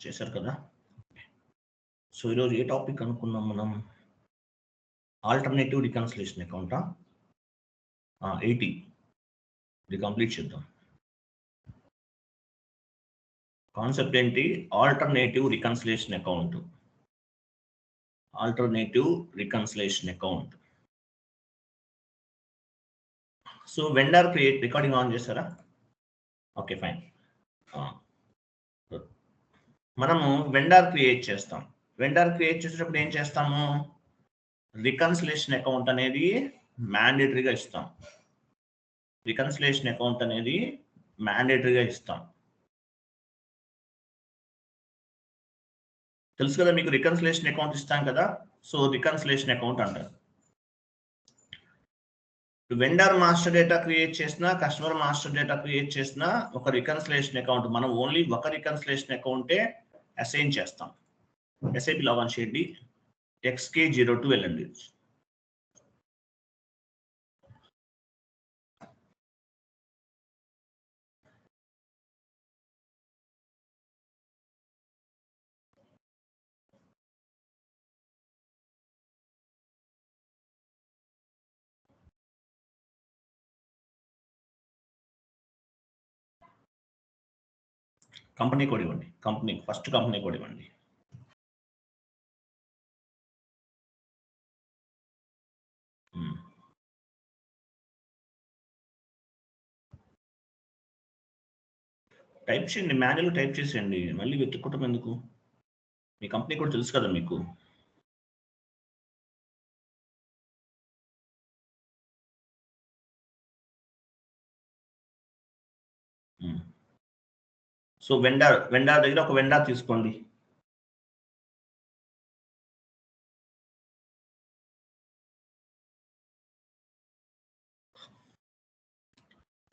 చేశారు కదా. సో ఈరోజు ఏ టాపిక్ అనుకున్నాం మనం? Alternative reconciliation అకౌంటా? 80 ఇది కంప్లీట్ చేద్దాం. కాన్సెప్ట్ ఏంటి? Alternative reconciliation account. Alternative reconciliation account. So vendor create recording on చేశారా? Okay fine. మనము వెండర్ క్రియేట్ చేస్తాం. వెండర్ క్రియేట్ చేసేటప్పుడు ఏం చేస్తాము? రికన్సిలేషన్ అకౌంట్ అనేది మ్యాండేటరీగా ఇస్తాం. రికన్సిలేషన్ అకౌంట్ అనేది మ్యాండేటరీగా ఇస్తాం. తెలుసు కదా మీకు, రికన్సిలేషన్ అకౌంట్ ఇస్తాం కదా. సో రికన్సిలేషన్ అకౌంట్ అంటారు. వెండర్ మాస్టర్ డేటా క్రియేట్ చేసినా, కస్టమర్ మాస్టర్ డేటా క్రియేట్ చేసినా ఒక రికన్సిలేషన్ అకౌంట్ మనం ఓన్లీ ఒక రికన్సిలేషన్ అకౌంటే అసైన్ చేస్తాం. ఎస్ఐపి లాగిన్ చేయండి. XK02 వెళ్ళండి. కంపెనీ కోడ్ ఇవ్వండి. ఫస్ట్ కంపెనీ కోడ్ ఇవ్వండి. టైప్ చేయండి, మాన్యువల్ టైప్ చేసేయండి. మళ్ళీ వెతుక్కోవటం ఎందుకు? మీ కంపెనీ కూడా తెలుసు కదా మీకు. సో వెండర్ దగ్గర ఒక వెండర్ తీసుకోండి.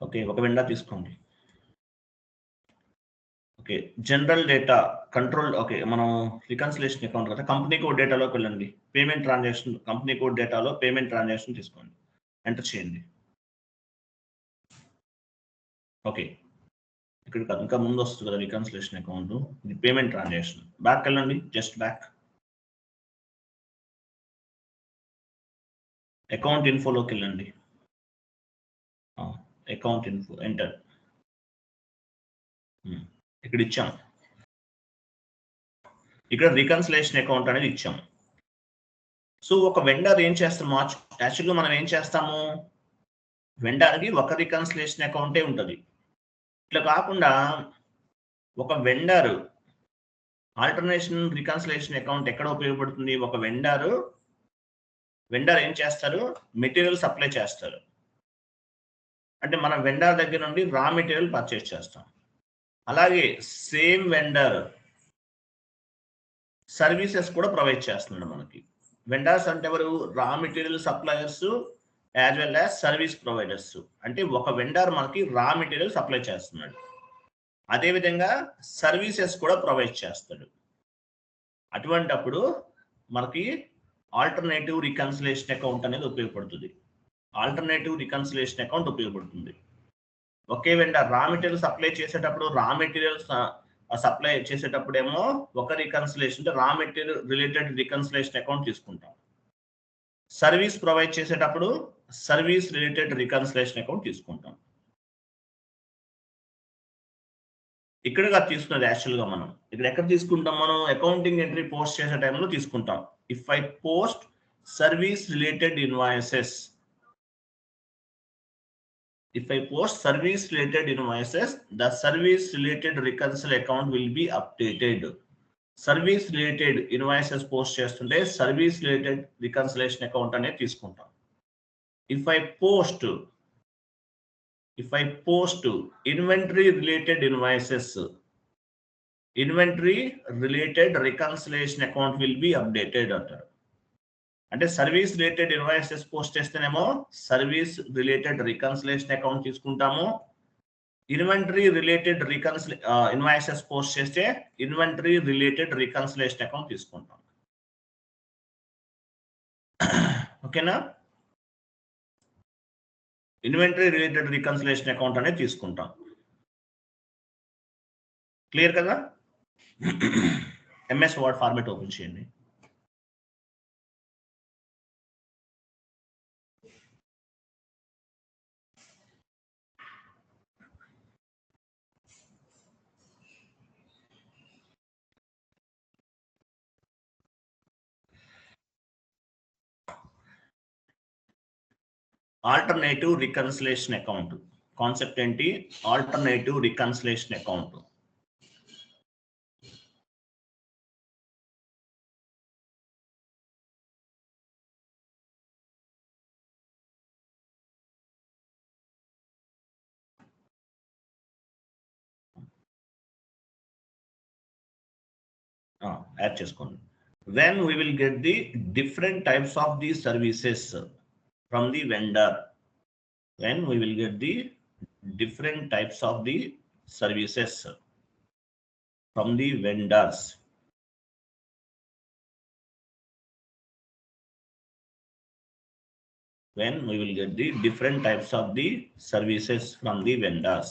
ఓకే, ఒక వెండర్ తీసుకోండి. Okay, general data control. Okay, మనం రికన్సిలేషన్ అకౌంట్ కదా, కంపెనీ కోడ్ డేటాలోకి వెళ్ళండి. పేమెంట్ ట్రాన్సాక్షన్, కంపెనీ కోడ్ డేటాలో పేమెంట్ ట్రాన్సాక్షన్ తీసుకోండి, ఎంటర్ చేయండి. ఓకే, ఇక్కడ కాదు, ఇంకా ముందు వస్తుంది కదా రికన్సిలేషన్ అకౌంట్. ఇది పేమెంట్ ట్రాన్సాక్షన్. బ్యాక్ వెళ్ళండి, జస్ట్ బ్యాక్. అకౌంట్ ఇన్ఫోలోకి వెళ్ళండి. Account info enter. ఇక్కడ ఇచ్చాం, ఇక్కడ రికన్సిలేషన్ అకౌంట్ అనేది ఇచ్చాం. సో ఒక వెండర్ ఏం చేస్తాం? యాక్చువల్గా మనం ఏం చేస్తాము, వెండర్కి ఒక రికన్సిలేషన్ అకౌంటే ఉంటుంది. ఇట్లా కాకుండా ఒక వెండర్ ఆల్టర్నేషన్ రికన్సిలేషన్ అకౌంట్ ఎక్కడ ఉపయోగపడుతుంది? ఒక వెండర్ ఏం చేస్తారు? మెటీరియల్ సప్లై చేస్తారు. అంటే మనం వెండర్ దగ్గర నుండి రా మెటీరియల్ పర్చేస్ చేస్తాం. అలాగే సేమ్ వెండర్ సర్వీసెస్ కూడా ప్రొవైడ్ చేస్తున్నాడు మనకి. వెండర్స్ అంటే ఎవరు? Raw material suppliers as well as service providers. అంటే ఒక వెండర్ మనకి రా మెటీరియల్ సప్లై చేస్తున్నాడు, అదేవిధంగా సర్వీసెస్ కూడా ప్రొవైడ్ చేస్తాడు. అటువంటప్పుడు మనకి ఆల్టర్నేటివ్ రికన్సిలేషన్ అకౌంట్ అనేది ఉపయోగపడుతుంది. ఆల్టర్నేటివ్ రికన్సిలేషన్ అకౌంట్ ఉపయోగపడుతుంది. ఒకే వెండర్ రా మెటీరియల్ సప్లై చేసేటప్పుడు, రా మెటీరియల్స్ సప్లై చేసేటప్పుడేమో ఒక రికన్సిలేషన్, అంటే raw material related reconciliation account తీసుకుంటాం. సర్వీస్ ప్రొవైడ్ చేసేటప్పుడు సర్వీస్ రిలేటెడ్ రికన్సిలేషన్ అకౌంట్ తీసుకుంటాం. ఇక్కడ తీసుకున్నది యాక్చువల్గా మనం ఇక్కడ ఎక్కడ తీసుకుంటాం? మనం అకౌంటింగ్ ఎంట్రీ పోస్ట్ చేసే టైంలో తీసుకుంటాం. If I post service related invoices, if I post service related invoices, the service related reconcile account will be updated. Service related invoices post చేస్తుంటే service related reconciliation account అనేది తీసుకుంటాం. If I post inventory related invoices, inventory related reconciliation account will be updated అంటారు. అంటే service related invoices post చేస్తేనేమో service related reconciliation account తీసుకుంటాము. Inventory related invoices post చేస్తే inventory related reconciliation account తీసుకుంటాం. ఓకేనా? Inventory related reconciliation account అనేది తీసుకుంటాం. Clear కదా? ఎంఎస్ వర్డ్ ఫార్మాట్ ఓపెన్ చేయండి. ఆల్టర్నేటివ్ రికన్సిలేషన్ అకౌంట్ కాన్సెప్ట్ ఏంటి? Alternative reconciliation account. యాడ్ చేసుకోండి. When we will get the different types of these services from the vendor. When we will get the different types of the services from the vendors. When we will get the different types of the services from the vendors.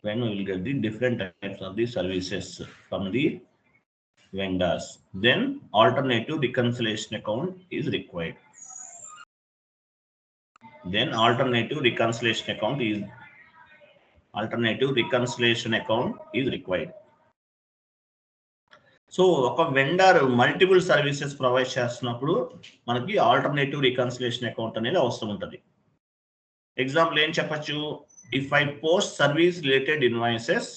When we will get the different types of the services from the vendors, then alternative reconciliation account is required. Then alternative reconciliation account is required. So ఒక vendor multiple services provide చేస్తున్నప్పుడు మనకి alternative reconciliation account అనేది అవసరం ఉంటుంది. Example ఏం చెప్పచ్చు? If I post service related invoices,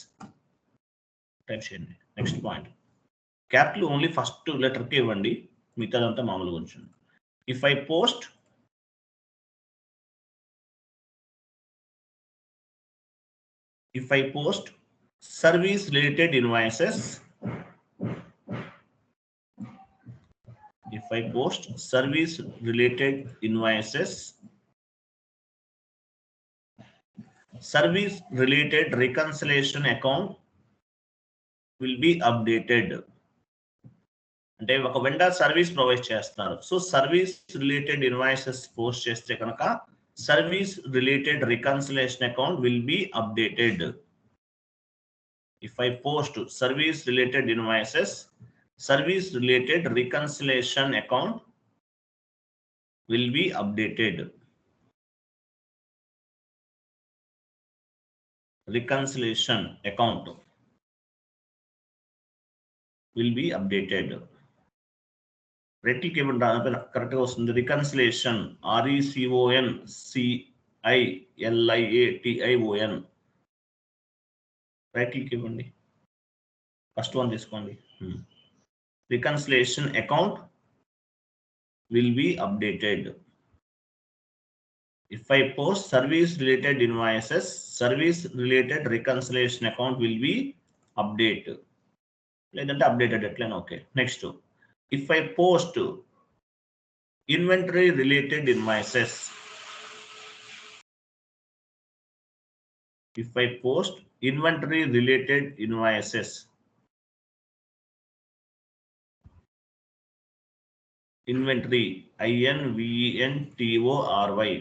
type చేయండి. Next point, capital only first లెటర్కి ఇవ్వండి, మిగతాదంతా మామూలుగా ఉంచండి. If I post service related invoices, if I post service related invoices, service related reconciliation account will be updated. అంటే ఒక vendor service provide చేస్తున్నారు, so service related invoices post చేస్తే కనుక service related reconciliation account will be updated. If I post service related invoices, service related reconciliation account will be updated. Reconciliation account will be updated. Rectification correct ga vastundi. Reconciliation, reconciliation. Right click ivandi, first one తీసుకోండి. Reconciliation account will be updated. If I post service related invoices, service related reconciliation account will be updated. లేదంటే updated ఎట్లైనా okay. Next, if I post inventory related invoices, if I post inventory related invoices, inventory, inventory,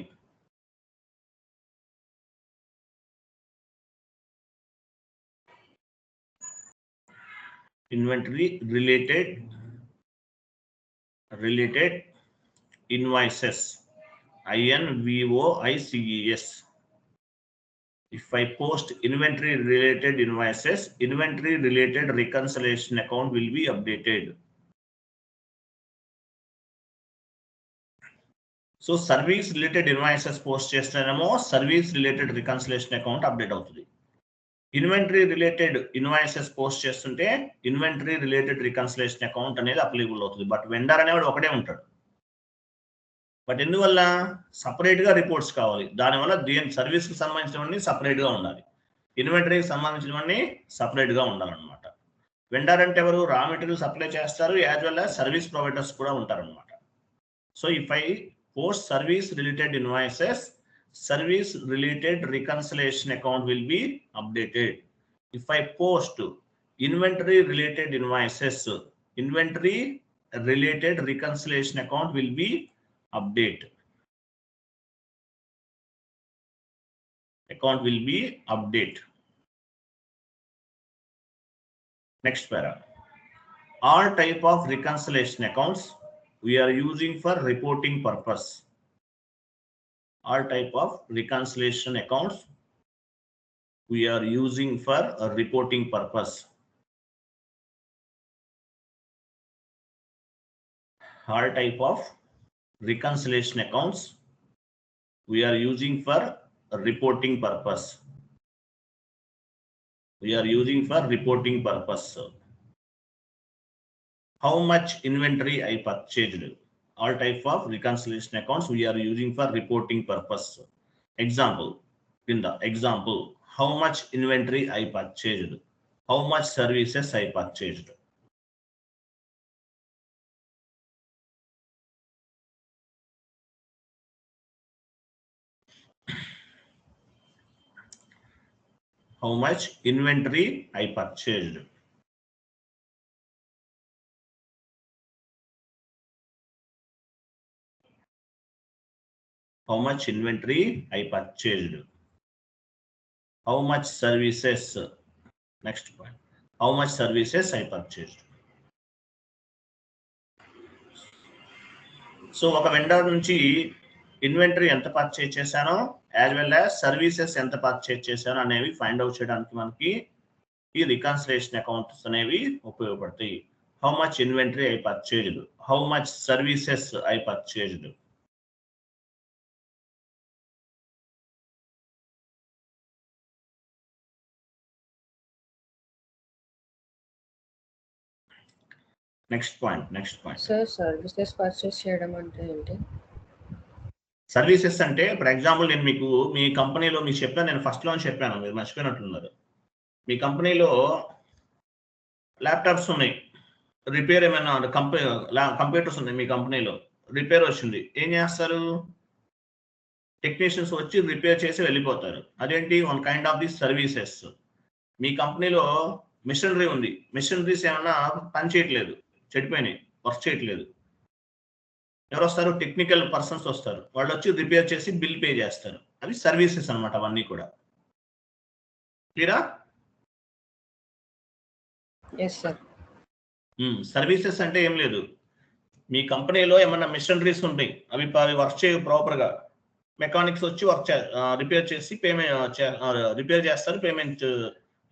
inventory related invoices, invoices. If I post inventory related invoices, inventory related reconciliation account will be updated. So service related invoices post చేస్తేనేమో service related reconciliation account update అవుతుంది. Inventory related invoices post చేస్తుంటే inventory related reconciliation account అనేది applicable అవుతుంది. But vendor అనేవాడు ఒకటే ఉంటాడు. But ఎందువల్ల? Separate గా రిపోర్ట్స్ కావాలి. దానివల్ల దేని సర్వీస్ కి సంబంధించినవన్నీ సపరేట్ గా ఉండాలి, ఇన్వెంటరీకి సంబంధించినవన్నీ సపరేట్ గా ఉండాలన్నమాట. వెండర్ అంటే ఎవరు? రా మెటీరియల్ సప్లై చేస్తారు, as well as service providers కూడా ఉంటారన్నమాట. So if I post service related invoices, service related reconciliation account will be updated. If I post inventory related invoices, inventory related reconciliation account will be updated. Account will be update. Next para. All type of reconciliation accounts we are using for reporting purpose. All type of reconciliation accounts we are using for a reporting purpose. All type of reconciliation accounts we are using for a reporting purpose. We are using for reporting purpose. How much inventory I purchased? All type of reconciliation accounts we are using for reporting purpose. Example, in the example, how much inventory I purchased? How much services I purchased? How much inventory I purchased? How much inventory I purchased? How much services? Next point. How much services I purchased? So ఒక vendor నుంచి inventory ఎంత purchase చేశానో as well as services ఎంత purchase చేశానో అనేవి find out చేయడానికి మనకి ఈ రికన్సిలేషన్ అకౌంట్స్ అనేవి ఉపయోగపడతాయి. How much inventory I purchased, how much services I purchased. Next point sir services purchase చేయడం అంటే ఏంటి? సర్వీసెస్ అంటే ఫర్ ఎగ్జాంపుల్ నేను మీకు మీ కంపెనీలో మీకు చెప్పాను, నేను ఫస్ట్ లో చెప్పాను, మీరు మర్చిపోయినట్లున్నారు. మీ కంపెనీలో ల్యాప్టాప్స్ ఉన్నాయి, రిపేర్ ఏమైనా కంప్యూటర్స్ ఉన్నాయి మీ కంపెనీలో, రిపేర్ వచ్చింది, ఏం చేస్తారు? టెక్నీషియన్స్ వచ్చి రిపేర్ చేసి వెళ్ళిపోతారు. అదేంటి? One kind of the services. మీ కంపెనీలో మిషనరీ ఉంది, మిషనరీస్ ఏమైనా పని చేయట్లేదు, చెడిపోయినాయి, వర్క్ చేయట్లేదు, ఎవరు వస్తారు? టెక్నికల్ పర్సన్స్ వస్తారు, వాళ్ళు వచ్చి రిపేర్ చేసి బిల్ పే చేస్తారు. అవి సర్వీసెస్ అనమాట, అవన్నీ కూడా. క్లియరా? సర్వీసెస్ అంటే ఏం లేదు, మీ కంపెనీలో ఏమన్నా మిషనరీస్ ఉంటాయి, అవి వర్క్ చేయవు ప్రాపర్గా, మెకానిక్స్ వచ్చి రిపేర్ చేసి రిపేర్ చేస్తారు, పేమెంట్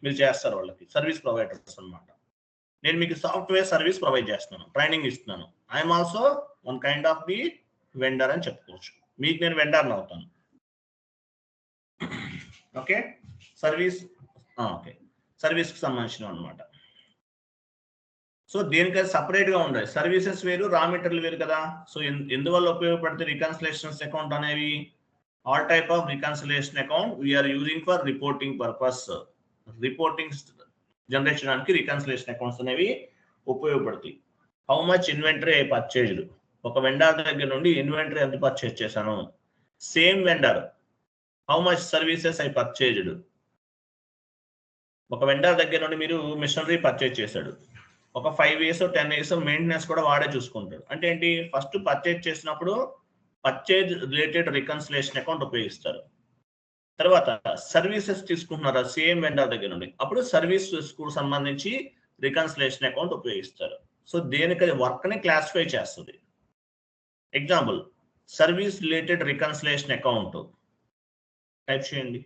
మీరు చేస్తారు వాళ్ళకి. సర్వీస్ ప్రొవైడర్స్ అనమాట. నేను మీకు సాఫ్ట్వేర్ సర్వీస్ ప్రొవైడ్ చేస్తున్నాను, ట్రైనింగ్ ఇస్తున్నాను. I'm also one kind of the vendor అని చెప్పుకోవచ్చు. మీకు నేను వెండర్ని అవుతాను. ఓకే, సర్వీస్ ఓకే, సర్వీస్కి సంబంధించిన అనమాట. సో దేనికైతే సపరేట్గా ఉండాలి. సర్వీసెస్ వేరు, రా మెటీరియల్ వేరు కదా. సో ఎందువల్ల ఉపయోగపడితే రికన్సిలేషన్స్ అకౌంట్ అనేవి? All type of reconciliation account we are using for reporting purpose. Reporting generate చేయడానికి రికన్సిలేషన్ అకౌంట్స్ అనేవి ఉపయోగపడతాయి. How much inventory I purchased? ఒక వెండర్ దగ్గర నుండి ఇన్వెంటరీ ఎంత పర్చేజ్ చేశాను. Same vendor, how much services I purchased? ఒక వెండర్ దగ్గర నుండి మీరు మిషనరీ పర్చేజ్ చేశాడు, ఒక 5 years 10 years మెయింటెనెన్స్ కూడా వాడే చూసుకుంటాడు. అంటే ఏంటి? ఫస్ట్ పర్చేజ్ చేసినప్పుడు పర్చేజ్ రిలేటెడ్ రికన్సిలేషన్ అకౌంట్ ఉపయోగిస్తారు. తర్వాత సర్వీసెస్ తీసుకుంటున్నారా సేమ్ వెండర్ దగ్గర నుండి, అప్పుడు సర్వీసెస్ కు సంబంధించి రికన్సిలేషన్ అకౌంట్ ఉపయోగిస్తారు. సో దేనికి వర్క్ ని క్లాసిఫై చేస్తుంది. Example, service related reconciliation account type చేయండి.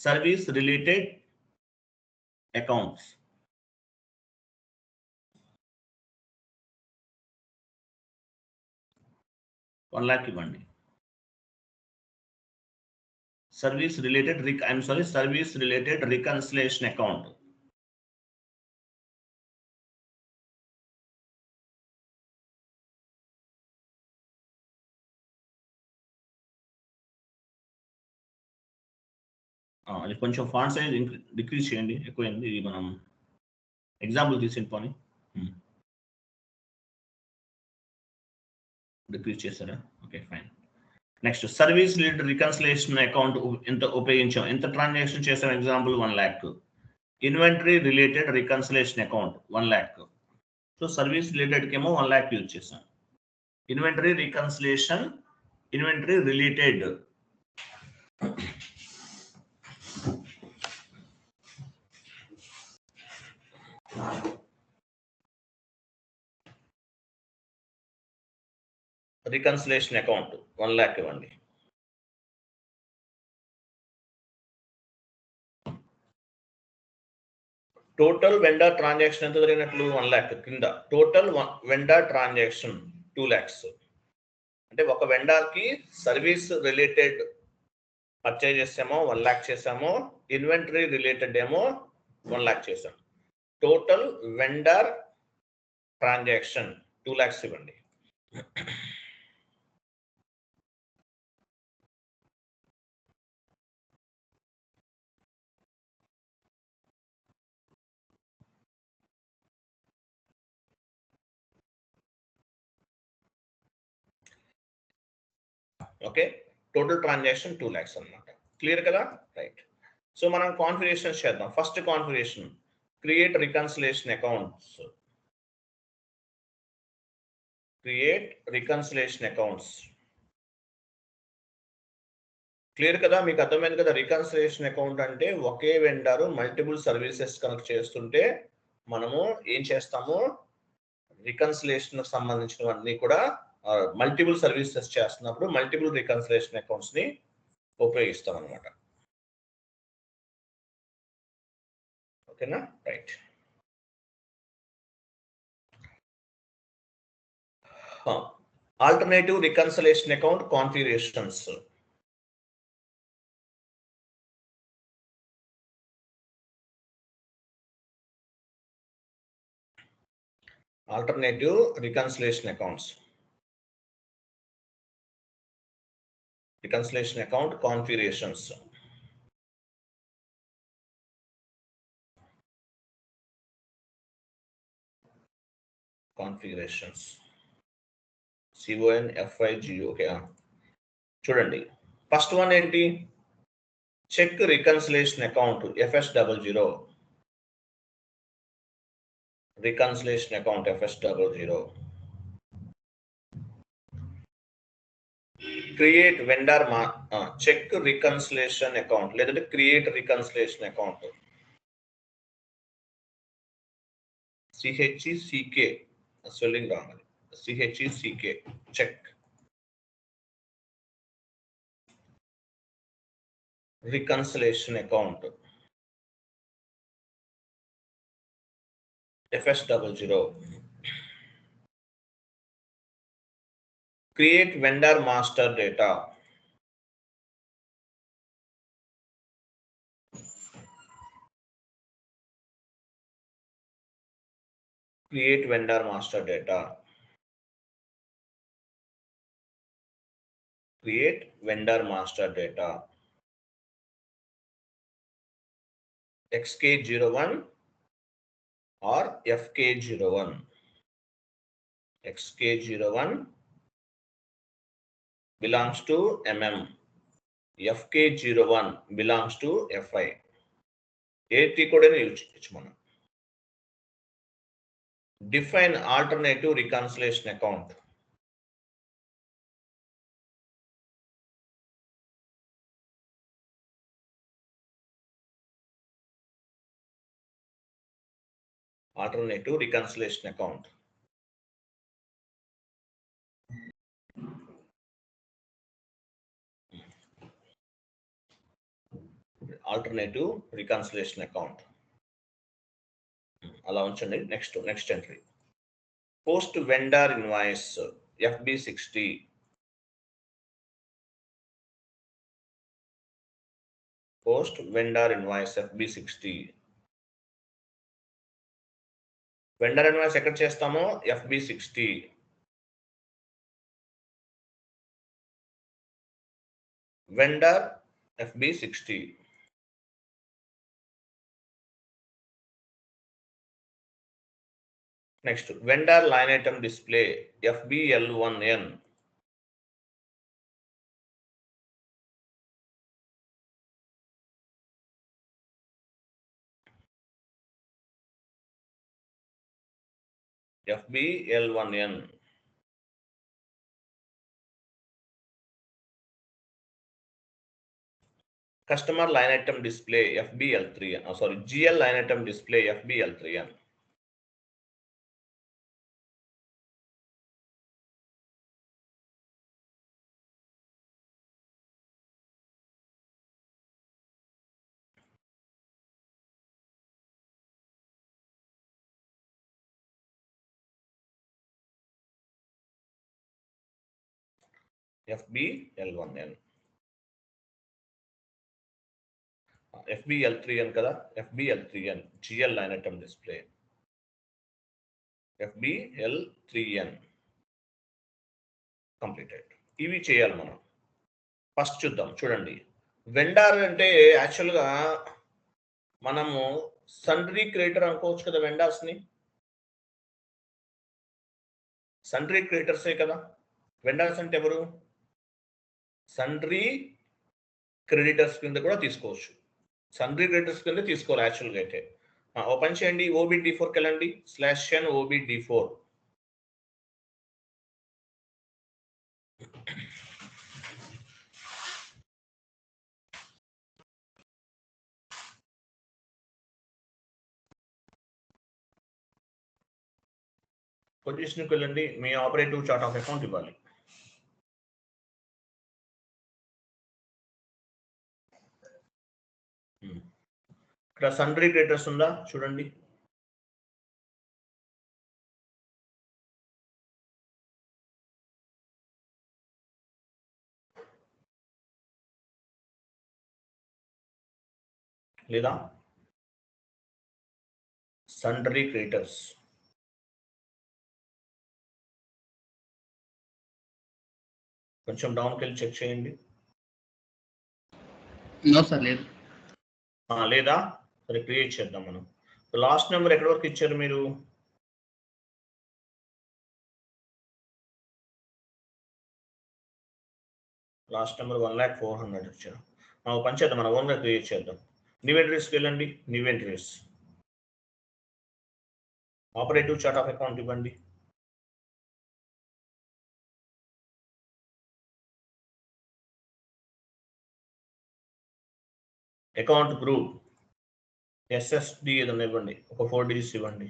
Service related accounts. $1 lakh ఇవ్వండి. Service related service related reconciliation account. అది కొంచెం ఫాంట్ సైజ్ డిక్రీజ్ చేయండి, ఎక్కువైంది. ఇది మనం ఎగ్జాంపుల్ తీసి పోనీ డిక్రీజ్ చేస్తారా? Okay, fine. Next service related reconciliation account ఎంత ఉపయోగించాం, ఎంత ట్రాన్సాక్షన్ చేసాం? Example 1 lakh. Inventory related reconciliation account 1 lakh. So service రిలేటెడ్కి ఏమో 1 lakh యూజ్ చేసాం. Inventory reconciliation, inventory related reconciliation account 1 lakh ఇవ్వండి. టోటల్ వెండర్ ట్రాన్సాక్షన్ ఎంత జరిగినట్లు 1 lakh కింద. Total vendor transaction 2 lakhs. అంటే ఒక వెండర్ కి సర్వీస్ రిలేటెడ్ పర్చేజ్ చేసామో 1 lakh చేసామో, ఇన్వెంటరీ రిలేటెడ్ ఏమో 1 lakh చేసాం. టోటల్ వెండర్ ట్రాన్సాక్షన్ 2 lakhs ఇవ్వండి. ఓకే, టోటల్ ట్రాన్సాక్షన్ 2 lakhs అన్నమాట. క్లియర్ కదా? రైట్. సో మనం కాన్ఫిగరేషన్స్ చేద్దాం. First configuration, create reconciliation accounts. Create reconciliation accounts. Clear కదా? మీకు అర్థమైంది కదా? రికన్సిలేషన్ అకౌంట్ అంటే ఒకే వెండర్ మల్టిపుల్ సర్వీసెస్ కనెక్ట్ చేస్తుంటే మనము ఏం చేస్తాము, రికన్సిలేషన్ సంబంధించినవన్నీ కూడా మల్టిపుల్ సర్వీసెస్ చేస్తున్నప్పుడు మల్టిపుల్ రికన్సిలేషన్ అకౌంట్స్ ని ఉపయోగిస్తాం అనమాట. ఓకేనా? Right. Alternative reconciliation account configurations. Alternative reconciliation accounts. Reconciliation account configurations. Configurations. CONFIG. Okay. చూడండి, ఫస్ట్ వన్ ఏంటి? Check reconciliation account FS00. Reconciliation account FS00. Create vendor check reconciliation account లేదంటే create reconciliation account. CHECK spelling రావాలి. CHECK check reconciliation account FS00. Create vendor master data. Create vendor master data. Create vendor master data. XK01 or FK01. XK01 belongs to MM. FK01 belongs to FI. AT code use మనం. Define alternative reconciliation account. Alternative reconciliation account. Alternative reconciliation account. అలా ఉంచండి. Next entry, post vendor invoice FB60. Post vendor invoice FB60. Vendor invoice ఎక్కడ చేస్తామో FB60. Vendor FB60. Next vendor line item display FBL1N. FBL1N. Customer line item display FBL3N. Oh, sorry, GL line item display FBL3N. FBL1N. FBL3N కదా, FBL3N GL line item display FBL3N completed. ఇవి చేయాలి మనం. First చూద్దాం, చూడండి. Vendor అంటే యాక్చువల్గా మనము sundry creator అనుకోవచ్చు కదా వెండార్స్ని. సండ్రీ క్రియేటర్సే కదా వెండార్స్ అంటే ఎవరు? సండ్రీ క్రెడిటర్స్ కింద కూడా తీసుకోవచ్చు. సండ్రీ క్రెడిటర్స్ కింద తీసుకోవాలి యాక్చువల్గా అయితే. ఓపెన్ చేయండి, OBD4కి వెళ్ళండి, /n OBD4. పొజిషన్కి వెళ్ళండి, మీ ఆపరేటివ్ చార్ట్ ఆఫ్ అకౌంట్ ఇవ్వాలి. ఇక్కడ సండ్రీ క్రెడిటర్స్ ఉందా చూడండి. లేదా సండ్రీ క్రియేటర్స్ కొంచెం డౌన్కి వెళ్ళి చెక్ చేయండి. లేదు. లేదా సరే, క్రియేట్ చేద్దాం మనం. లాస్ట్ నెంబర్ ఎక్కడి వరకు ఇచ్చారు మీరు? లాస్ట్ నెంబర్ 1,04,000 ఇచ్చారు. పని చేద్దాం, మనం ఓన్గా క్రియేట్ చేద్దాం. న్యూ ఎంట్రీస్కి వెళ్ళండి, new entries, operative chart of account ఇవ్వండి. అకౌంట్ గ్రూప్ SSD ఏదన్నా ఇవ్వండి, ఒక 4 digits ఇవ్వండి.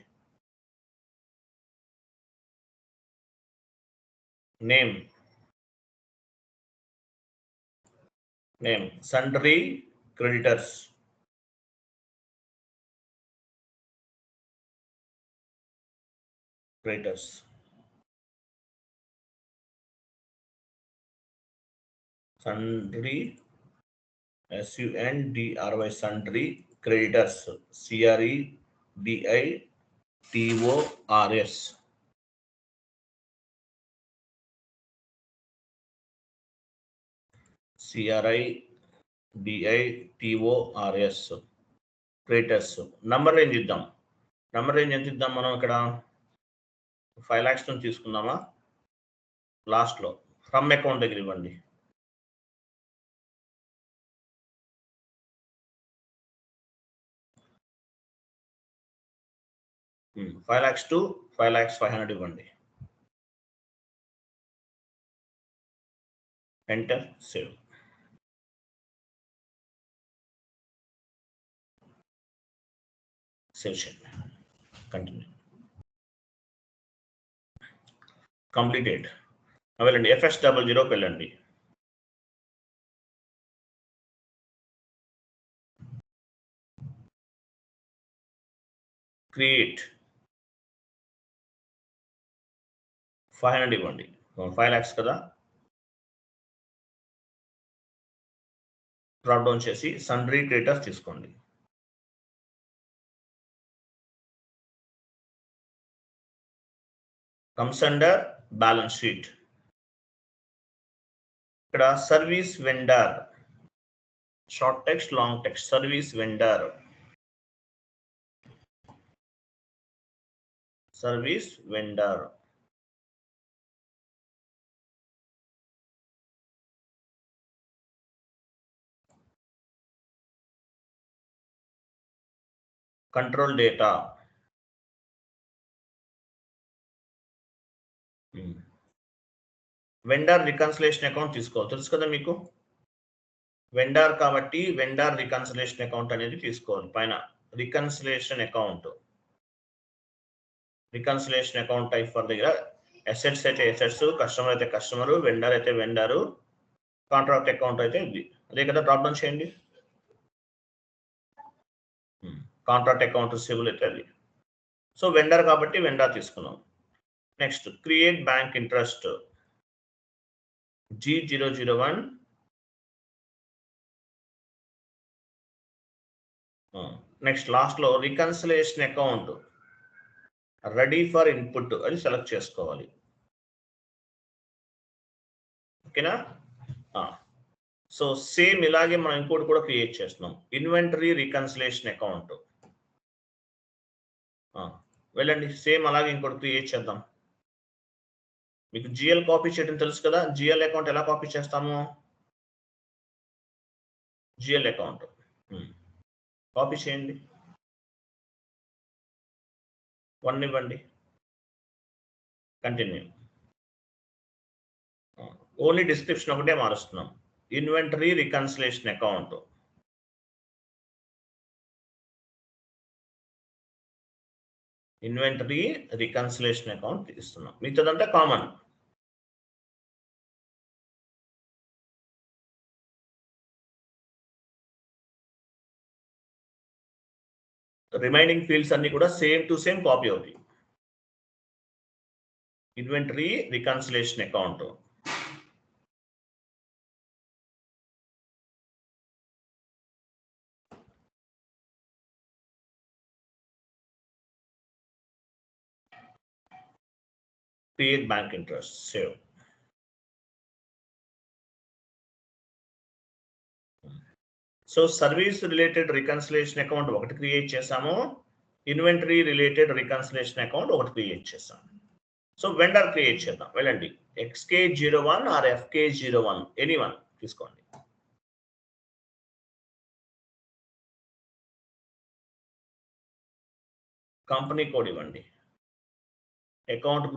Name sundry creditors. Sundry SUNDRY sundry creditors CREDITORS. CREDITORS creditors. Number range ఇద్దాం. నంబర్ రేంజ్ ఎంత ఇద్దాం మనం? ఇక్కడ 5 lakhs నుంచి తీసుకుందామా? లాస్ట్లో ఫ్రమ్ అకౌంట్ దగ్గర ఇవ్వండి. Hmm. 5 lakhs to 5,500,000 ఇవ్వండి. Enter, save. సేవ్ చేయండి, కంటిన్యూ. కంప్లీటెడ్. వెళ్ళండి, FS00కి వెళ్ళండి. క్రియేట్ 500 ఇవ్వండి. 5 lakhs కదా. డ్రాప్ డౌన్ చేసి సండ్రీ క్రెడిటర్స్ తీసుకోండి. Comes under balance sheet. ఇక్కడ service vendor, short text, long text. Service vendor, control data, vendor reconciliation account తీసుకోవాలి, తెలుసు కదా మీకు. వెండర్ కాబట్టి వెండర్ రికన్సిలేషన్ అకౌంట్ అనేది తీసుకోవాలి. పైన రికన్సిలేషన్ అకౌంట్ టైప్ ఫర్ దగ్గర అసెట్స్ అయితే అసెట్స్, కస్టమర్ అయితే కస్టమర్, వెండర్ అయితే వెండర్, కాంట్రాక్ట్ అకౌంట్ అయితే ఇది. అదే కదా, డ్రాప్ డౌన్ చేయండి. కాంట్రాక్ట్ అకౌంట్ రిసీవబుల్ అయితే అది. సో వెండర్ కాబట్టి వెండర్ తీసుకున్నాం. Next create bank interest G001. Next last లో reconciliation account ready for input అది సెలెక్ట్ చేసుకోవాలి. ఓకేనా. సో సేమ్ ఇలాగే మనం ఇంకోటి కూడా క్రియేట్ చేస్తున్నాం, ఇన్వెంటరీ రికన్సిలేషన్ అకౌంట్. వెళ్ళండి, సేమ్ అలాగే ఇంకోటి క్రియేట్ చేద్దాం. మీకు జిఎల్ కాపీ చేయడం తెలుసు కదా. జిఎల్ అకౌంట్ ఎలా కాపీ చేస్తాము? జిఎల్ అకౌంట్ కాపీ చేయండి, 1 ఇవ్వండి, కంటిన్యూ. ఓన్లీ డిస్క్రిప్షన్ ఒకటే మారుస్తున్నాం, inventory reconciliation account. Inventory reconciliation account ఇస్తున్నాం, మిగతాదంతా కామన్. రిమైనింగ్ ఫీల్డ్స్ అన్ని కూడా సేమ్ టు సేమ్ కాపీ అవుతాయి. Inventory reconciliation account. Create bank interest, save. So service related reconciliation account ఒకటి క్రియేట్ చేసాము, ఇన్వెంటరీ రిలేటెడ్ రికన్సిలేషన్ అకౌంట్ ఒకటి క్రియేట్ చేసాము. So vendor create చేద్దాం. వెళ్ళండి, XK01 ఆర్ FK01 ఎనీవన్ తీసుకోండి. కంపెనీ కోడ్ ఇవ్వండి, account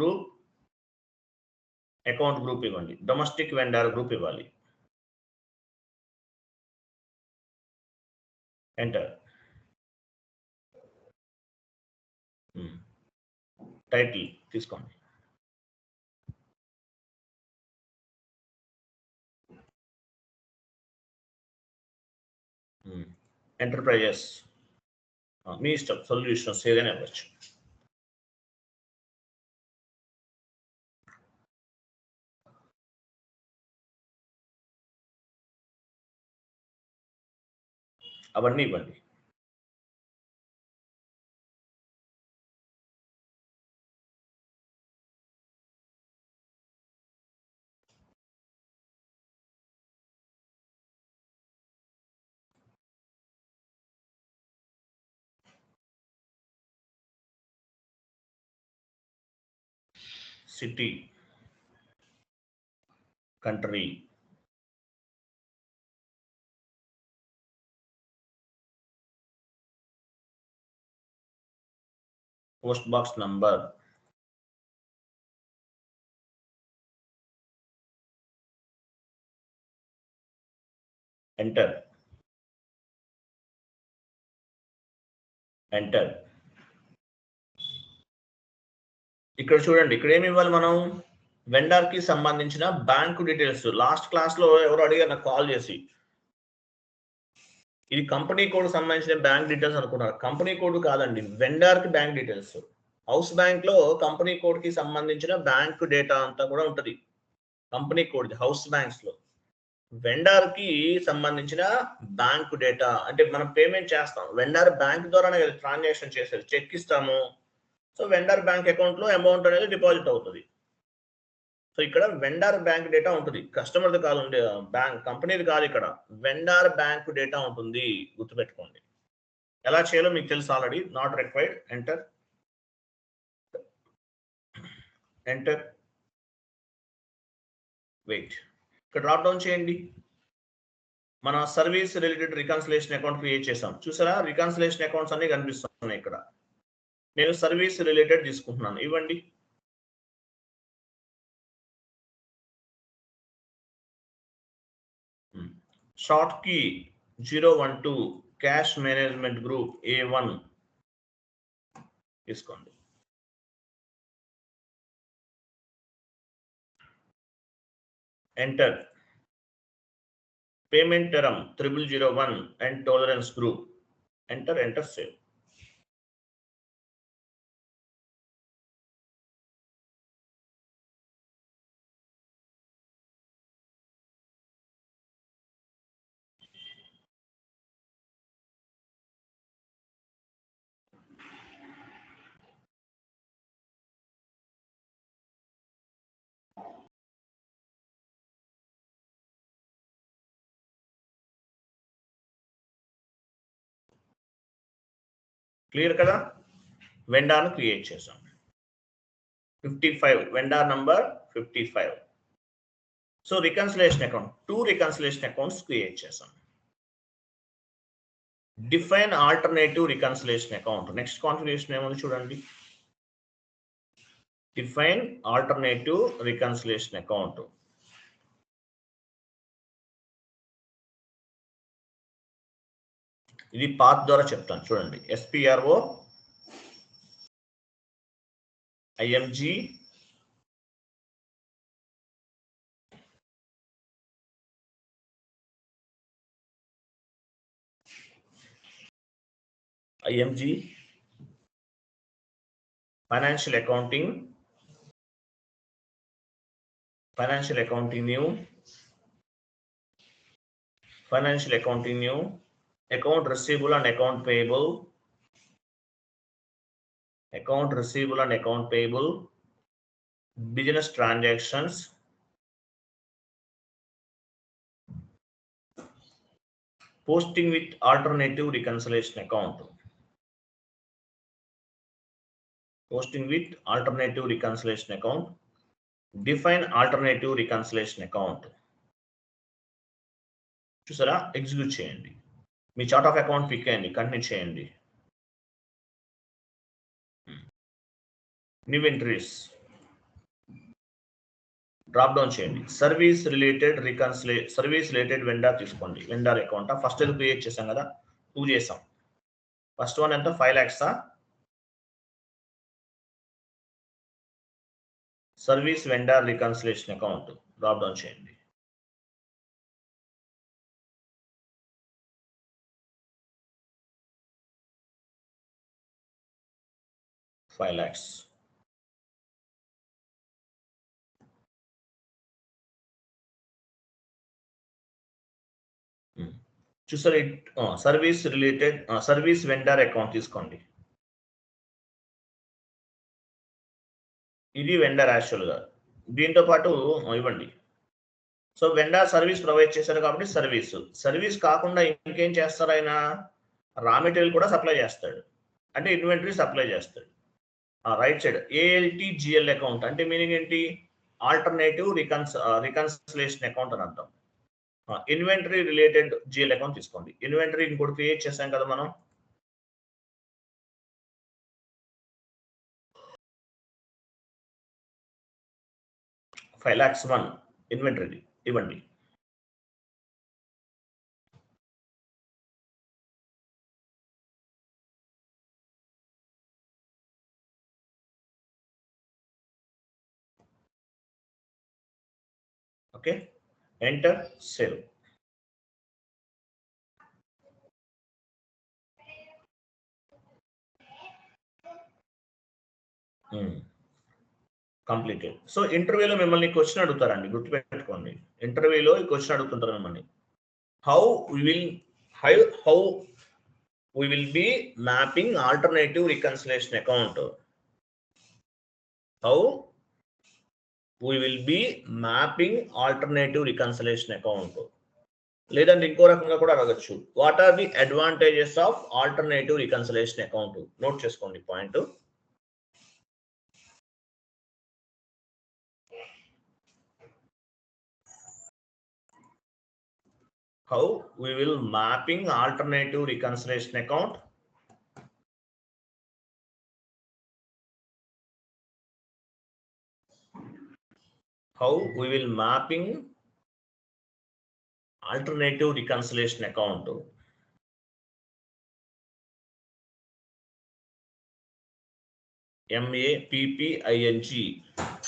group ఇవ్వండి, డొమెస్టిక్ వెండర్ గ్రూప్ ఇవ్వాలి. ఎంటర్. టైటిల్ తీసుకోండి. ఎంటర్ప్రైజెస్ మీ ఇష్టం, సొల్యూషన్స్ ఏదైనా ఇవ్వచ్చు. అవన్నీ ఇవ్వండి. City, country, post box number, enter. ఇక్కడ చూడండి, ఇక్కడ ఏమి ఇవ్వాలి మనం? వెండర్ కి సంబంధించిన బ్యాంకు డీటెయిల్స్. లాస్ట్ క్లాస్ లో ఎవరు అడిగారు నాకు కాల్ చేసి, ఇది కంపెనీ కోడ్ సంబంధించిన బ్యాంక్ డీటెయిల్స్ అనుకున్నారు. కంపెనీ కోడ్ కాదండి, వెండర్ కి బ్యాంక్ డీటెయిల్స్. హౌస్ బ్యాంక్ లో కంపెనీ కోడ్ కి సంబంధించిన బ్యాంక్ డేటా అంతా కూడా ఉంటది కంపెనీ కోడ్ హౌస్ బ్యాంక్స్ లో. వెండర్ కి సంబంధించిన బ్యాంక్ డేటా అంటే మనం పేమెంట్ చేస్తాం, వెండర్ బ్యాంక్ ద్వారానే ట్రాన్సాక్షన్ చేసేది, చెక్ ఇస్తాము. సో వెండర్ బ్యాంక్ అకౌంట్ లో అమౌంట్ అనేది డిపాజిట్ అవుతుంది. సో ఇక్కడ వెండర్ బ్యాంక్ డేటా ఉంటుంది, కస్టమర్ది కాదు, బ్యాంక్ కంపెనీది కాదు. ఇక్కడ వెండర్ బ్యాంక్ డేటా ఉంటుంది, గుర్తుపెట్టుకోండి. ఎలా చేయాలో మీకు తెలుసు already. Not required, enter, wait. ఇక్కడ డ్రాప్ డౌన్ చేయండి. మన service related reconciliation account create చేసాం, చూసారా? రికన్సిలేషన్ అకౌంట్స్ అన్ని కనిపిస్తున్నాయి ఇక్కడ. నేను సర్వీస్ రిలేటెడ్ తీసుకుంటున్నాను, ఇవ్వండి. Short key 012 cash management group A1 తీసుకోండి. Enter. Payment term 0001 and tolerance group. Enter save. Clear కదా? వెండార్ను క్రియేట్ చేసాం. 55 vendor number 55. So reconciliation account 2 reconciliation accounts create చేసాం. Define alternative reconciliation account. Next configuration ఏమని చూడండి. Define alternative reconciliation account. ఇది path ద్వారా చెప్తాను చూడండి. SPRO IMG financial accounting new, account receivable and account payable, business transactions, posting with alternative reconciliation account, define alternative reconciliation account. చూసారా? Execute చేయండి. మీ chart of account pick అయ్యండి, continue చేయండి. New entries drop down చేయండి. Service related vendor తీసుకోండి. Vendor account first ఏదో create చేసాం కదా, 2 చేసాం. ఫస్ట్ వన్ ఎంత? 5 lakhs. Service vendor reconciliation account drop down చేయండి. $5 lakhs. చూసారు? సర్వీస్ వెండర్ అకౌంట్ తీసుకోండి. ఇది వెండర్ యాక్చువల్గా. దీంతో పాటు ఇవ్వండి. సో వెండర్ సర్వీస్ ప్రొవైడ్ చేశారు కాబట్టి సర్వీస్ కాకుండా ఇంకేం చేస్తారు ఆయన? రా మెటీరియల్ కూడా సప్లై చేస్తాడు, అంటే ఇన్వెంటరీ సప్లై చేస్తాడు. రైట్ సైడ్ ALTGL అకౌంట్ అంటే మీనింగ్ ఏంటి? ఆల్టర్నేటివ్ రికన్సిలేషన్ అకౌంట్ అని అర్థం. ఇన్వెంటరీ రిలేటెడ్ GL అకౌంట్ తీసుకోండి. ఇన్వెంటరీ ఇంకోటి క్రియేట్ చేసాం కదా మనం. $5 lakhs 1 ఇన్వెంటరీ ఇవ్వండి. Okay, enter, save. Completed. So ఇంటర్వ్యూలో మిమ్మల్ని క్వశ్చన్ అడుగుతారండి, గుర్తుపెట్టుకోండి. ఇంటర్వ్యూలో ఈ క్వశ్చన్ అడుగుతుంటారు మిమ్మల్ని. How we will be mapping alternative reconciliation account. How we will be mapping alternative reconciliation account. లేదంటే ఇంకో రకంగా కూడా అడగచ్చు. What are the advantages of alternative reconciliation account? Note చేసుకోండి point. How we will mapping alternative reconciliation account. How we will mapping alternative reconciliation account. MAPPING,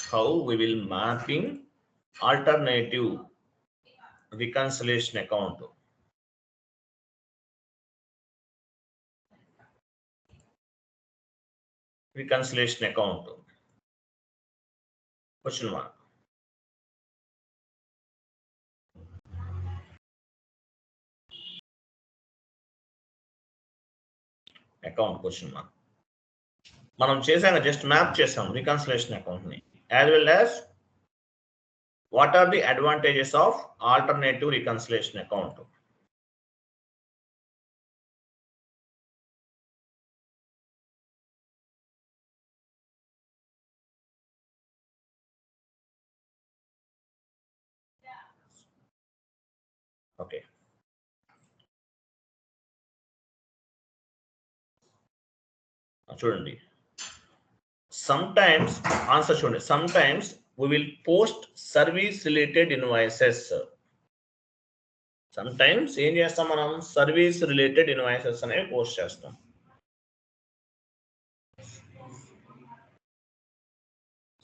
how we will mapping alternative reconciliation account. Reconciliation account. Question mark. Account question mark. మనం చేసాక just map చేసాం reconciliation account ని. As well as what are the advantages of alternative reconciliation account. Okay, చూడండి. sometimes answer చూడండి. sometimes we will post service related invoices. sometimes ఏం చేస్తాం మనం, service related invoices అనేవి పోస్ట్ చేస్తాం.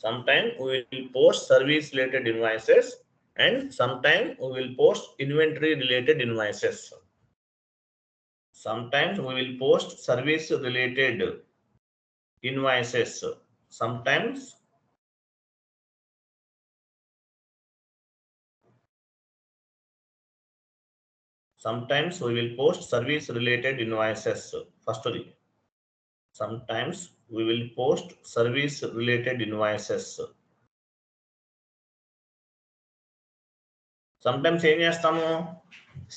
sometimes we will post service related invoices and sometimes we will post inventory related invoices. sometimes we will post service related invoices. sometimes we will post service related invoices. First, sometimes we will post service related invoices. sometimes ఏం చేస్తాము,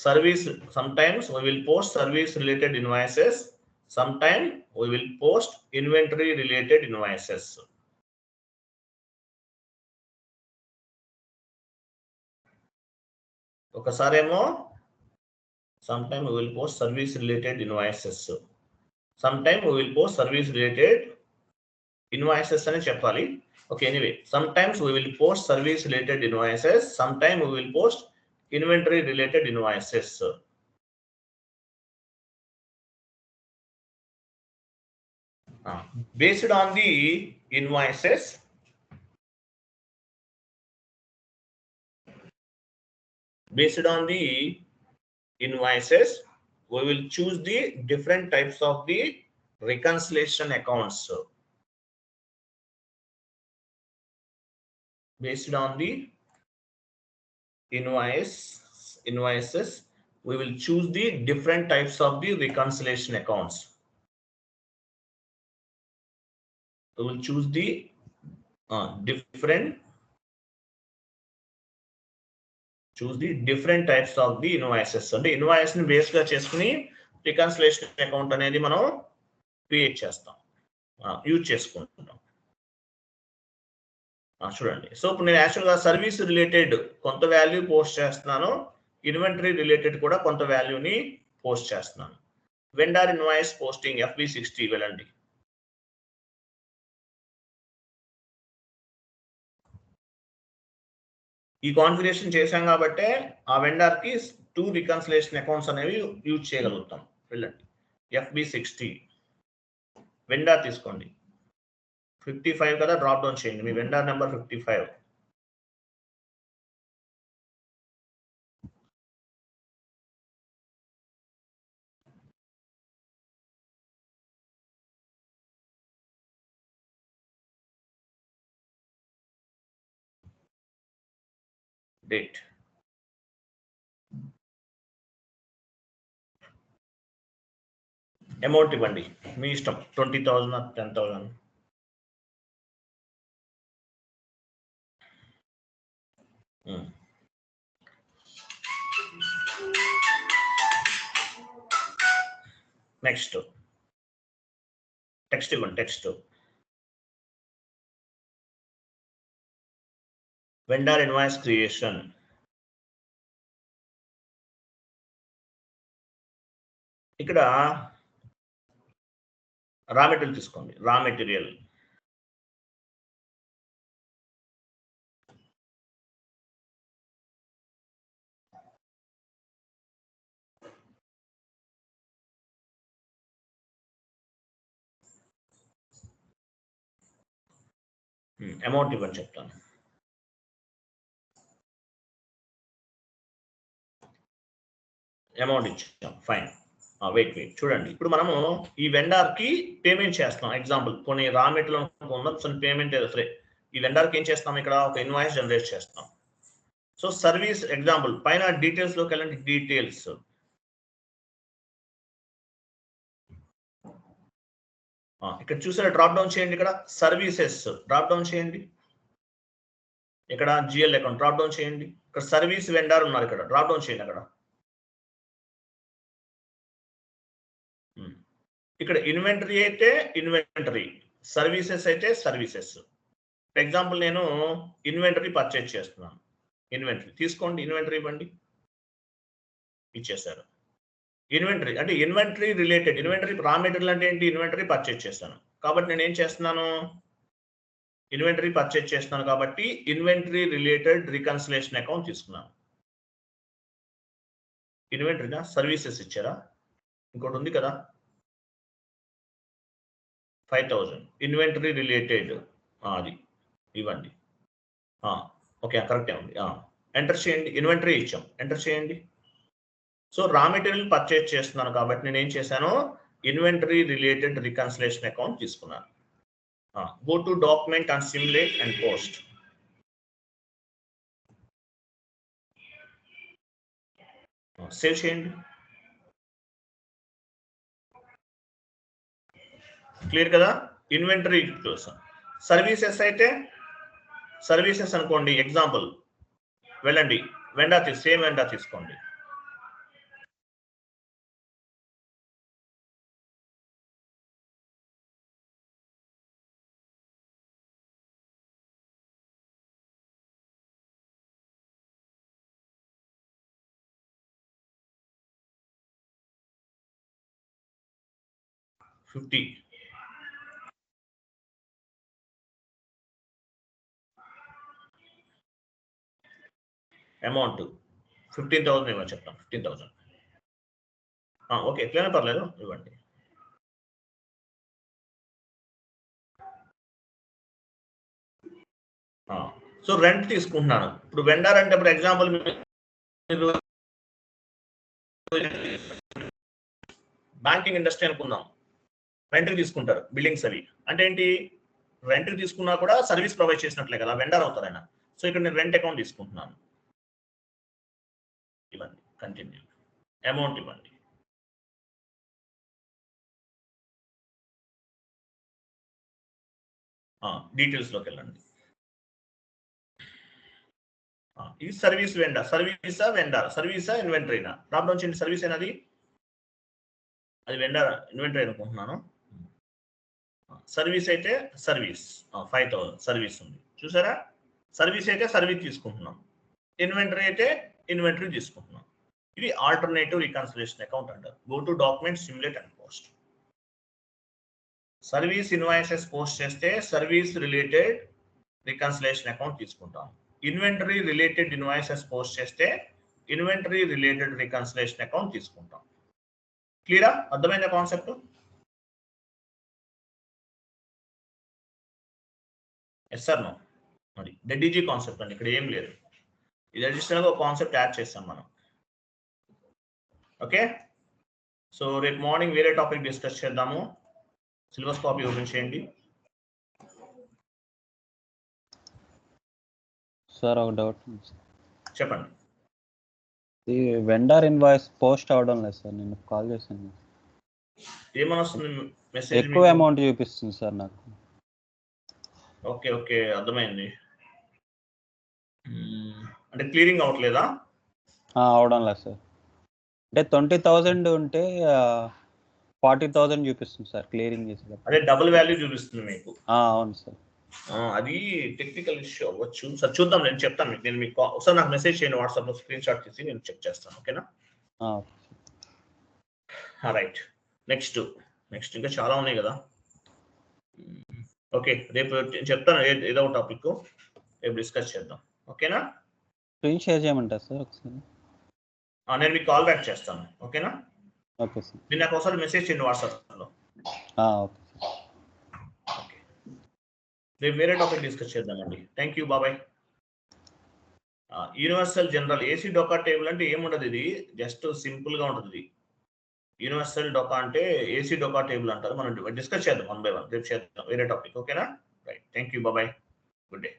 service. sometimes we will post service related invoices. sometimes we will post inventory related invoices. ఒకసారేమో sometimes we will post service related invoices. sometimes we will post service related invoices అని చెప్పాలి. Okay, anyway, sometimes we will post service related invoices. sometimes we will post inventory related invoices. Based on the invoices, we will choose the different types of the reconciliation accounts. Based on the invoices, we will choose the different types of the reconciliation accounts. We will choose the different types of the invoices. అంటే invoice ని base గా చేసుకుని reconciliation account అనేది మనం create చేస్తాం, use చేసుకుంటాం. చూడండి, so ఇప్పుడు నేను యాక్చువల్గా సర్వీస్ రిలేటెడ్ కొంత వాల్యూ పోస్ట్ చేస్తున్నాను, ఇన్వెంటరీ రిలేటెడ్ కూడా కొంత వాల్యూని పోస్ట్ చేస్తున్నాను. వెండర్ ఇన్వాయిస్ పోస్టింగ్ FB60 వెళ్ళండి. ఈ కాన్ఫిగరేషన్ చేశాం కాబట్టి ఆ వెండర్ కి 2 రికన్సిలేషన్ అకౌంట్స్ అనేవి యూజ్ చేయగలుగుతాం. వెళ్ళండి, FB60 వెండర్ తీసుకోండి. 55 కదా, డ్రాప్ డౌన్ చేయండి, మీ వెండర్ నెంబర్ 55. డేట్, అమౌంట్ ఇవ్వండి, మీ ఇష్టం, 20,000 or 10,000. నెక్స్ట్ టెక్స్ట్ ఇవ్వండి. Text vendor invoice creation. ఇక్కడ రా మెటీరియల్ తీసుకోండి. రా మెటీరియల్ అమౌంట్ ఇవ్వని చెప్తాను. అమౌంట్ ఇచ్చాం, ఫైన్. వెయిట్ చూడండి, ఇప్పుడు మనము ఈ వెండర్కి పేమెంట్ చేస్తాం. ఎగ్జాంపుల్ కొన్ని రా మెటీరియల్ ఉన్న పేమెంట్ సరే, ఈ వెండర్కి ఏం చేస్తాం, ఇక్కడ ఒక ఇన్వాయిస్ జనరేట్ చేస్తాం. సో సర్వీస్ ఎగ్జాంపుల్ పైన డీటెయిల్స్ లోకి వెళ్ళండి. డీటెయిల్స్ ఇక్కడ చూసారా, డ్రాప్ డౌన్ చేయండి. ఇక్కడ సర్వీసెస్ డ్రాప్ డౌన్ చేయండి. ఇక్కడ జిఎల్ అకౌంట్ డ్రాప్ డౌన్ చేయండి. ఇక్కడ సర్వీస్ వెండర్ ఉన్నారు, ఇక్కడ డ్రాప్ డౌన్ చేయండి. అక్కడ ఇక్కడ ఇన్వెంటరీ అయితే ఇన్వెంటరీ, సర్వీసెస్ అయితే సర్వీసెస్. ఫర్ ఎగ్జాంపుల్ నేను ఇన్వెంటరీ పర్చేజ్ చేస్తున్నాను. ఇన్వెంటరీ తీసుకోండి, ఇన్వెంటరీ ఇవ్వండి, ఇచ్చేసారు. ఇన్వెంటరీ అంటే inventory related, inventory raw material అంటే ఏంటి, ఇన్వెంటరీ పర్చేజ్ చేస్తాను కాబట్టి నేను ఏం చేస్తున్నాను, ఇన్వెంటరీ పర్చేజ్ చేస్తున్నాను కాబట్టి ఇన్వెంటరీ రిలేటెడ్ రికన్సిలేషన్ అకౌంట్ తీసుకున్నాను. ఇన్వెంటరీనా సర్వీసెస్ ఇచ్చారా, ఇంకోటి ఉంది కదా 5000 ఇన్వెంటరీ రిలేటెడ్, అది ఇవ్వండి. ఓకే కరెక్టే ఉంది. ఎంటర్ చేయండి. ఇన్వెంటరీ ఇచ్చాం, ఎంటర్ చేయండి. సో రా మెటీరియల్ పర్చేజ్ చేస్తున్నాను కాబట్టి నేను ఏం చేశాను, ఇన్వెంటరీ రిలేటెడ్ రికన్సిలేషన్ అకౌంట్ తీసుకున్నాను. Go to document and simulate and post. Save చేయండి. క్లియర్ కదా. ఇన్వెంటరీ కోసం. సర్వీసెస్ అయితే సర్వీసెస్ అనుకోండి. ఎగ్జాంపుల్ వెళ్ళండి, వెండర్ సేమ్ వెండర్ తీసుకోండి. $50 అమౌంట్ 15,000 ఇవ్వని చెప్తాం. 15,000 ఓకే ఎట్లయినా పర్లేదు ఇవ్వండి. సో రెంట్ తీసుకుంటున్నాను. ఇప్పుడు వెండర్ అంటే ఇప్పుడు ఎగ్జాంపుల్ మీరు బ్యాంకింగ్ ఇండస్ట్రీ అనుకుందాం, రెంట్కి తీసుకుంటారు బిల్డింగ్స్ అవి. అంటే ఏంటి, రెంట్కి తీసుకున్నా కూడా సర్వీస్ ప్రొవైడ్ చేసినట్లే కదా, వెండర్ అవుతారు ఆయన. సో ఇక్కడ నేను రెంట్ అకౌంట్ తీసుకుంటున్నాను. ఇవ్వండి, కంటిన్యూ, అమౌంట్ ఇవ్వండి. డీటెయిల్స్లోకి వెళ్ళండి. ఇది సర్వీస్ వెండర్, సర్వీసా వెండర్, సర్వీసా ఇన్వెంటరీనా, డ్రాప్ డౌన్ చేయండి. సర్వీస్ అయినది అది వెండర్ ఇన్వెంటరీ అనుకుంటున్నాను. సర్వీస్ అయితే సర్వీస్ 5,000 సర్వీస్ ఉంది చూసారా. సర్వీస్ అయితే సర్వీస్ తీసుకుంటున్నాం, ఇన్వెంటరీ అయితే ఇన్వెంటరీ తీసుకుంటున్నాం. ఇది ఆల్టర్నేటివ్ రికన్సిలేషన్ అకౌంట్ అంటారు. Go to document simulate and post. Service invoices post చేస్తే సర్వీస్ రిలేటెడ్ రికన్సిలేషన్ అకౌంట్ తీసుకుంటాం. ఇన్వెంటరీ రిలేటెడ్ ఇన్వాయిసెస్ పోస్ట్ చేస్తే ఇన్వెంటరీ రిలేటెడ్ రికన్సిలేషన్ అకౌంట్ తీసుకుంటాం. క్లియరా, అర్థమైందా కాన్సెప్ట్? Yes sir no. మరి డెడ్ఈజీ కాన్సెప్ట్ అండి, ఇక్కడ ఏం లేదు. ఇది అడిషనల్ గా ఒక కాన్సెప్ట్ యాడ్ చేస్తాం మనం. ఓకే, సో రేపు మార్నింగ్ వేరే టాపిక్ డిస్కస్ చేద్దాము. సిలబస్ కాపీ ఓపెన్ చేయండి. సార్ ఒక డౌట్ చెప్పండి. ఈ వెండర్ ఇన్వాయిస్ పోస్ట్ అవడం లేదు సార్, నేను కాల్ చేశాను. ఏమని వస్తుంది మెసేజ్? ఎక్కువ అమౌంట్ చూపిస్తుంది సార్ నాకు. ఓకే ఓకే అర్థమైంది. అంటే క్లియరింగ్ అవ్వట్లేదా? అవడం లేదు సార్. అంటే 20,000 ఉంటే 40,000 చూపిస్తుంది సార్ క్లియరింగ్ చేసేటప్పుడు. అదే డబుల్ వాల్యూ చూపిస్తుంది మీకు. అవును సార్. అది టెక్నికల్ ఇష్యూ అవ్వచ్చు సార్, చూద్దాం. నేను చెప్తాను మీకు. నేను మీకు ఒకసారి నాకు మెసేజ్ చేయండి వాట్సాప్లో, స్క్రీన్ షాట్ తీసి నేను చెక్ చేస్తాను. ఓకేనా? రైట్. నెక్స్ట్ ఇంకా చాలా ఉన్నాయి కదా. ఓకే, రేపు చెప్తాను ఏదో ఒక టాపిక్ రేపు డిస్కస్ చేద్దాం. ఓకేనా? స్క్రీన్ షేర్ చేయమంటారు సార్ ఒకసారి? నేను మీకు కాల్ బ్యాక్ చేస్తాను. ఓకేనా? Okay sir. మీరు నాకు ఒకసారి మెసేజ్ చేయండి వాట్సాప్లో. ఓకే. రేపు వేరే టాపిక్ డిస్కస్ చేద్దామండి. థ్యాంక్ యూ, బాబాయ్. యూనివర్సల్ జనరల్ ఏసీ డోకా టేబుల్ అంటే ఏముండదు, ఇది జస్ట్ సింపుల్ గా ఉంటుంది. యూనివర్సల్ డోకా అంటే ఏసీ డోకా టేబుల్ అంటారు. మనం డిస్కస్ చేద్దాం 1 by 1 రేపు చేద్దాం వేరే టాపిక్. ఓకేనా? రైట్. థ్యాంక్ యూ, బాబాయ్. Good day.